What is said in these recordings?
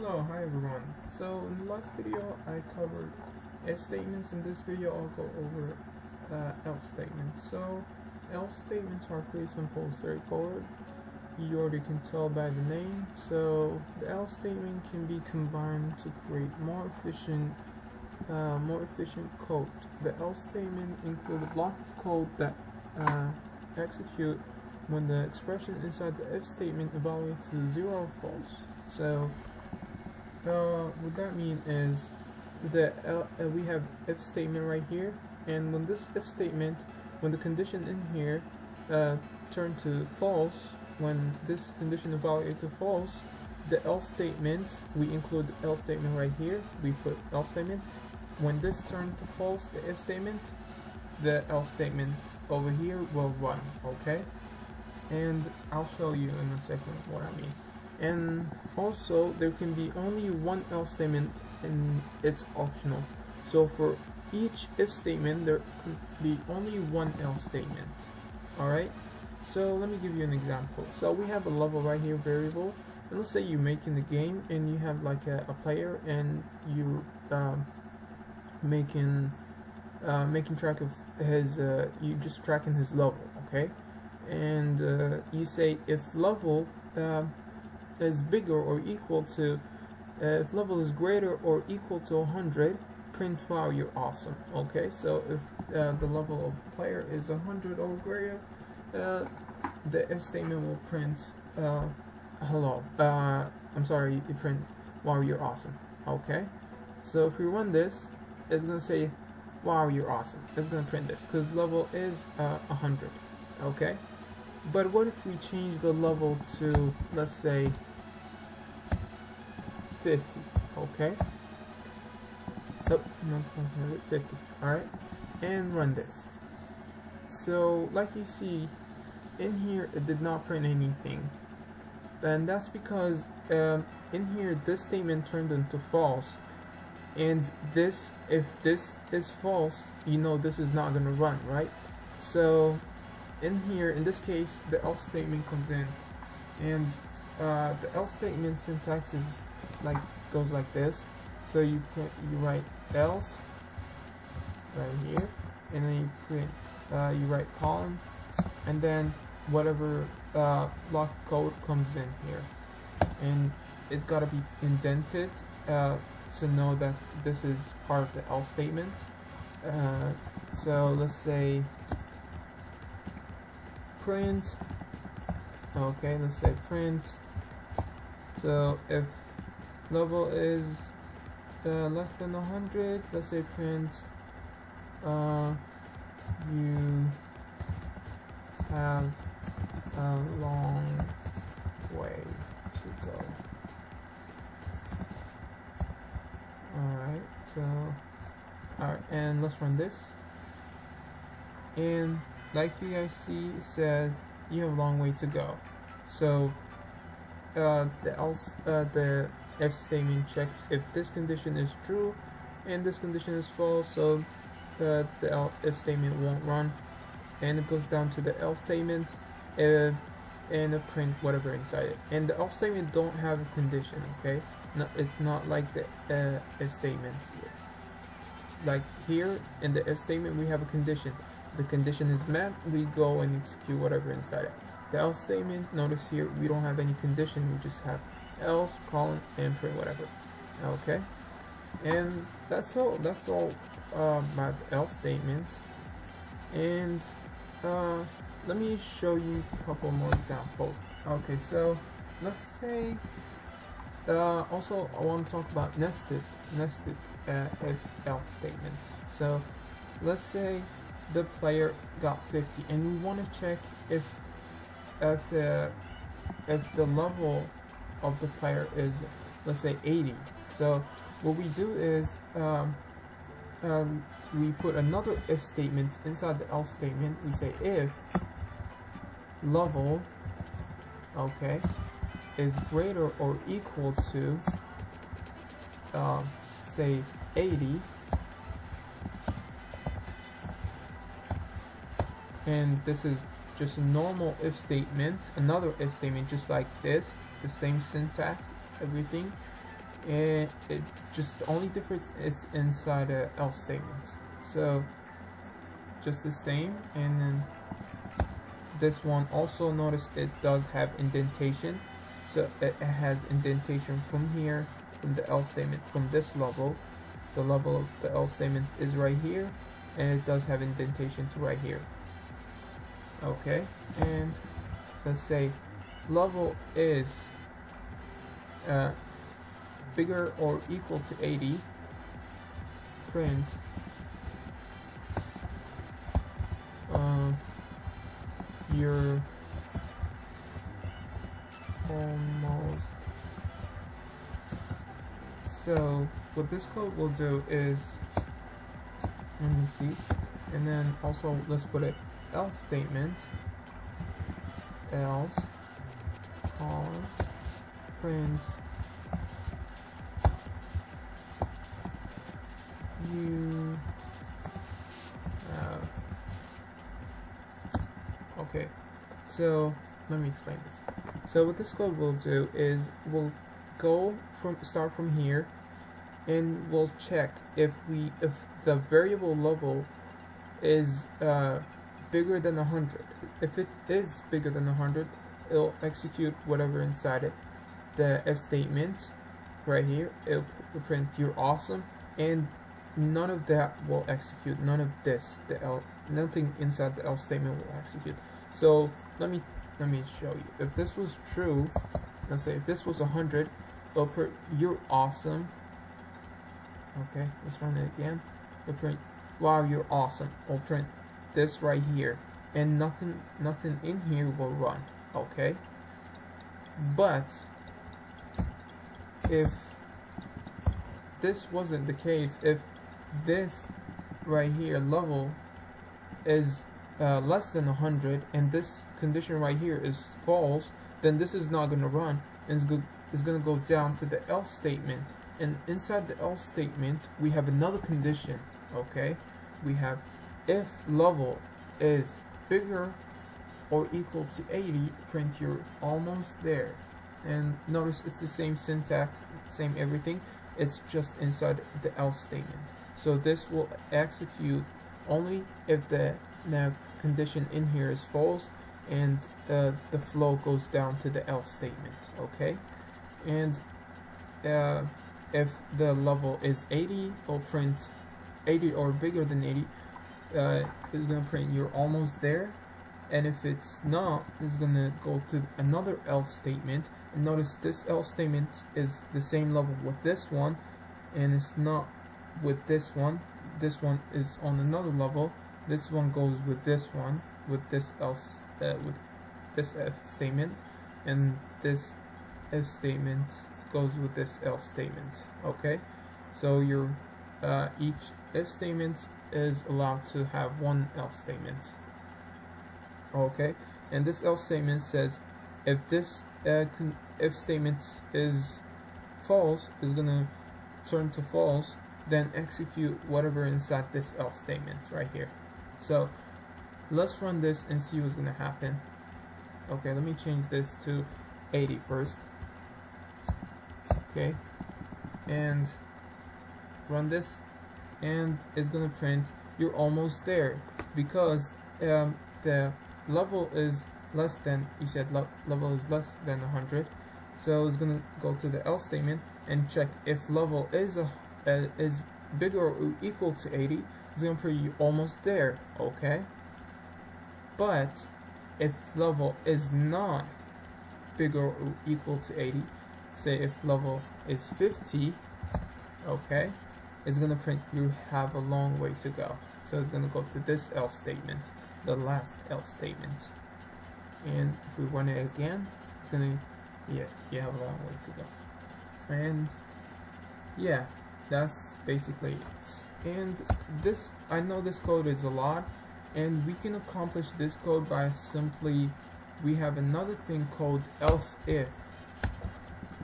Hello, hi everyone. So in the last video I covered if statements. In this video I'll go over else statements. So else statements are pretty simple and straightforward. You already can tell by the name. So the else statement can be combined to create more efficient code. The else statement includes a block of code that execute when the expression inside the if statement evaluates to 0 or false. So what that means is that we have if statement right here, and when this if statement, when the condition in here turn to false, when this condition evaluates to false, the else statement, we include the else statement right here, we put else statement. When this turns to false, the if statement, the else statement over here will run, okay? And I'll show you in a second what I mean. And also there can be only one else statement and it's optional. So for each if statement there could be only one else statement. Alright, so let me give you an example. So we have a level right here, variable, and let's say you're making the game and you have like a player and you making track of his you just tracking his level, okay? And you say if level is bigger or equal to if level is greater or equal to 100, print wow, you're awesome. Okay, so if the level of player is 100 or greater, the if statement will print hello, I'm sorry, it print wow, you're awesome. Okay, so if we run this, it's gonna say wow, you're awesome. It's gonna print this because level is 100. Okay, but what if we change the level to, let's say, 50, okay? So, not 50, alright? And run this. So, like you see, in here it did not print anything. And that's because in here this statement turned into false. And this, if this is false, you know this is not gonna run, right? So, in here, in this case, the else statement comes in. And the else statement syntax is goes like this. So you write else right here, and then you print you write column, and then whatever block code comes in here, and it's got to be indented to know that this is part of the else statement. So let's say print, okay, let's say print, so if level is less than 100, let's say print you have a long way to go. Alright, so alright, and let's run this, and like you guys see, it says you have a long way to go. So the if statement checked if this condition is true and this condition is false, so the if statement won't run, and it goes down to the else statement and a print whatever inside it. And the else statement don't have a condition, okay? No, it's not like the if statements here. Like here in the if statement we have a condition. The condition is met, we go and execute whatever inside it. The else statement, notice here we don't have any condition, we just have else, colon, and print whatever. Okay, and that's all about the else statement. And let me show you a couple more examples. Okay, so let's say also I want to talk about nested if else statements. So let's say the player got 50 and we want to check if the level of the player is, let's say, 80. So what we do is we put another if statement inside the else statement. We say if level, okay, is greater or equal to say 80, and this is just a normal if statement, another if statement just like this, the same syntax, everything. and it just the only difference is inside the else statements. So just the same. And then this one also, notice it does have indentation, so it has indentation from here, from the else statement, from this level. The level of the else statement is right here, and it does have indentation to right here. Okay, and let's say if level is bigger or equal to 80, print you're almost. So what this code will do is, let me see, and then also let's put it else statement, else print you okay, so let me explain this. So what this code will do is we'll start from here, and we'll check if the variable level is bigger than 100. If it is bigger than 100, it'll execute whatever inside it. The if statement right here, it'll print you're awesome, and none of that will execute. None of this, nothing inside the else statement will execute. So let me show you. If this was true, let's say if this was 100, it'll print you're awesome. Okay, let's run it again. It'll print wow, you're awesome. It'll print this right here, and nothing in here will run. Okay, but if this wasn't the case, if this right here level is less than 100 and this condition right here is false, then this is not going to run, and it's going to go down to the else statement. And inside the else statement we have another condition. Okay, we have if level is bigger or equal to 80, print you're almost there. And notice it's the same syntax, same everything, it's just inside the else statement. So this will execute only if the condition in here is false, and the flow goes down to the else statement. Okay, and if the level is 80, it'll print 80 or bigger than 80. It's gonna print you're almost there. And if it's not, it's gonna go to another else statement. And notice this else statement is the same level with this one, and it's not with this one. This one is on another level. This one goes with this one, with this else, with this if statement, and this if statement goes with this else statement. Okay, so your each if statement is allowed to have one else statement. Okay, and this else statement says if this if statement is false, is gonna turn to false, then execute whatever inside this else statement right here. So let's run this and see what's gonna happen. Okay, let me change this to 80 first. Okay, and run this, and it's gonna print you're almost there, because the level is less than, you said level is less than 100, so it's gonna go to the else statement and check if level is bigger or equal to 80. It's gonna print you almost there. Okay, but if level is not bigger or equal to 80, say if level is 50, okay, it's gonna print you have a long way to go. So it's gonna go to this else statement, the last else statement. And if we run it again, it's gonna, yes, you have a long way to go. And yeah, that's basically it. And this, I know this code is a lot, and we can accomplish this code by simply, we have another thing called else if,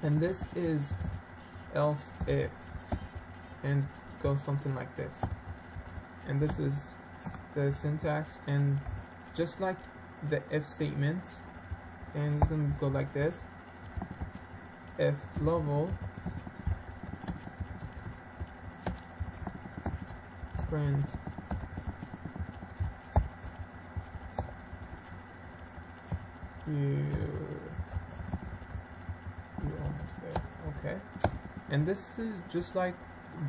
and this is else if, and goes something like this. And this is the syntax, and just like the if statements, and it's gonna go like this: if level print you're almost there. Okay, and this is just like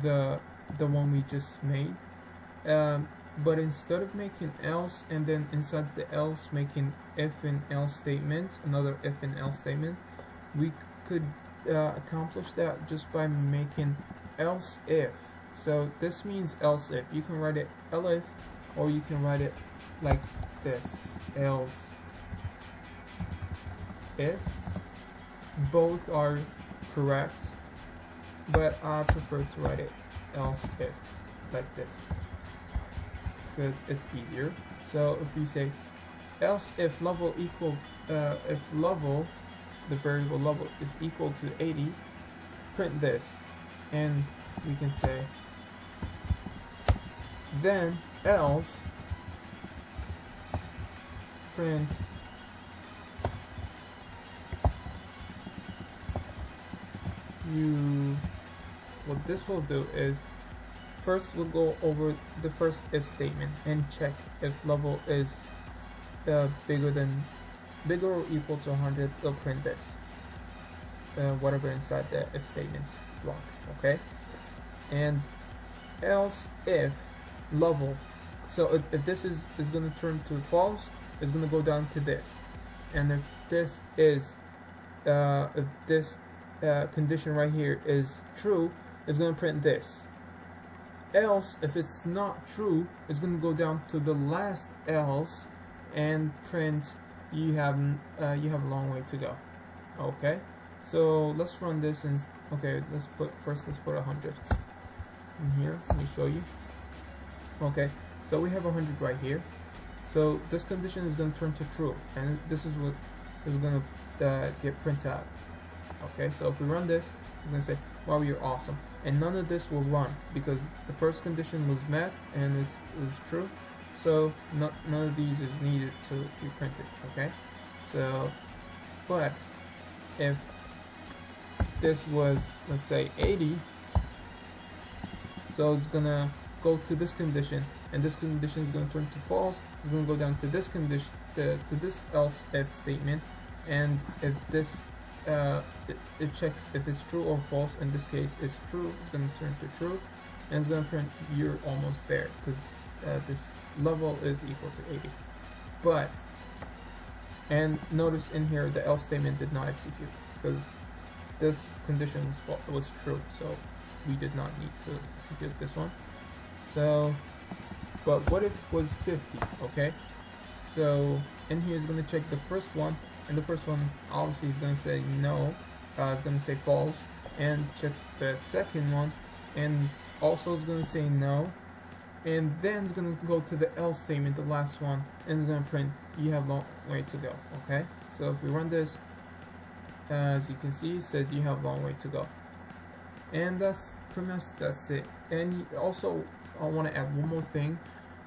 the one we just made, but instead of making else and then inside the else making if and else statement, another if and else statement, we could accomplish that just by making else if. So this means else if. You can write it elif, or you can write it like this, else if. Both are correct, but I prefer to write it else if like this because it's easier. So if we say else if level equal, if level, the variable level is equal to 80, print this, and we can say then else print what this will do is first we'll go over the first if statement and check if level is bigger or equal to 100. It'll print this, whatever inside the if statement block. Okay, and else if level, so if this is going to turn to false, it's going to go down to this, and if this is if this condition right here is true, it's going to print this. Else, if it's not true, it's going to go down to the last else and print you have a long way to go. Okay, so let's run this, and okay, let's put 100 in here. Let me show you. Okay, so we have 100 right here. So this condition is going to turn to true, and this is what is going to get printed out. Okay, so if we run this, it's going to say, wow, you're awesome. And none of this will run because the first condition was met and it was true. So none of these is needed to be printed. Okay, so but if this was, let's say, 80, so it's going to go to this condition, and this condition is going to turn to false. It's going to go down to this condition, to this else if statement, and if this it checks if it's true or false. In this case, it's true. It's going to turn to true, and it's going to print you're almost there because this level is equal to 80. But, and notice in here the else statement did not execute because this condition was true, so we did not need to execute this one. So, but what if it was 50? Okay, so in here is going to check the first one, and the first one obviously is going to say no, it's going to say false, and check the second one, and also it's going to say no, and then it's going to go to the else statement, the last one, and it's going to print you have long way to go. Okay, so if we run this, as you can see, it says you have long way to go, and that's pretty much that's it. And also I want to add one more thing.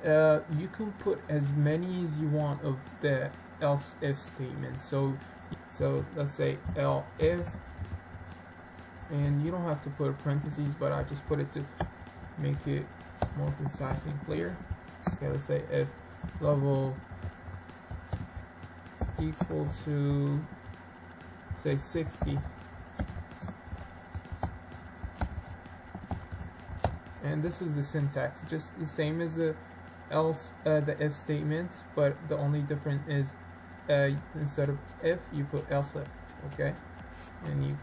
You can put as many as you want of the else if statement. So let's say elif, and you don't have to put parentheses, but I just put it to make it more concise and clear. Okay, let's say if level equal to, say, 60, and this is the syntax, just the same as the else, the if statement, but the only difference is instead of if, you put else if. Okay, and you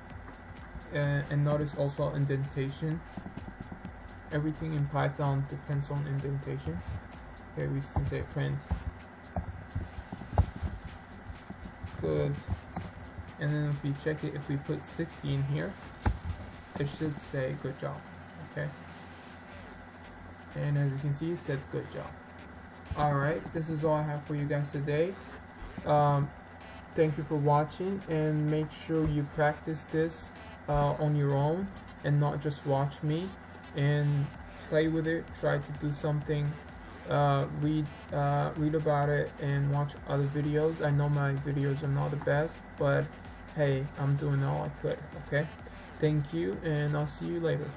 and notice also indentation. Everything in Python depends on indentation. Okay, we can say print good, and then if we check it, if we put 60 in here, it should say good job. Okay, and as you can see, it said good job. Alright, this is all I have for you guys today. Thank you for watching, and make sure you practice this on your own and not just watch me, and play with it, try to do something, read about it, and watch other videos. I know my videos are not the best, but hey, I'm doing all I could. Okay, thank you, and I'll see you later.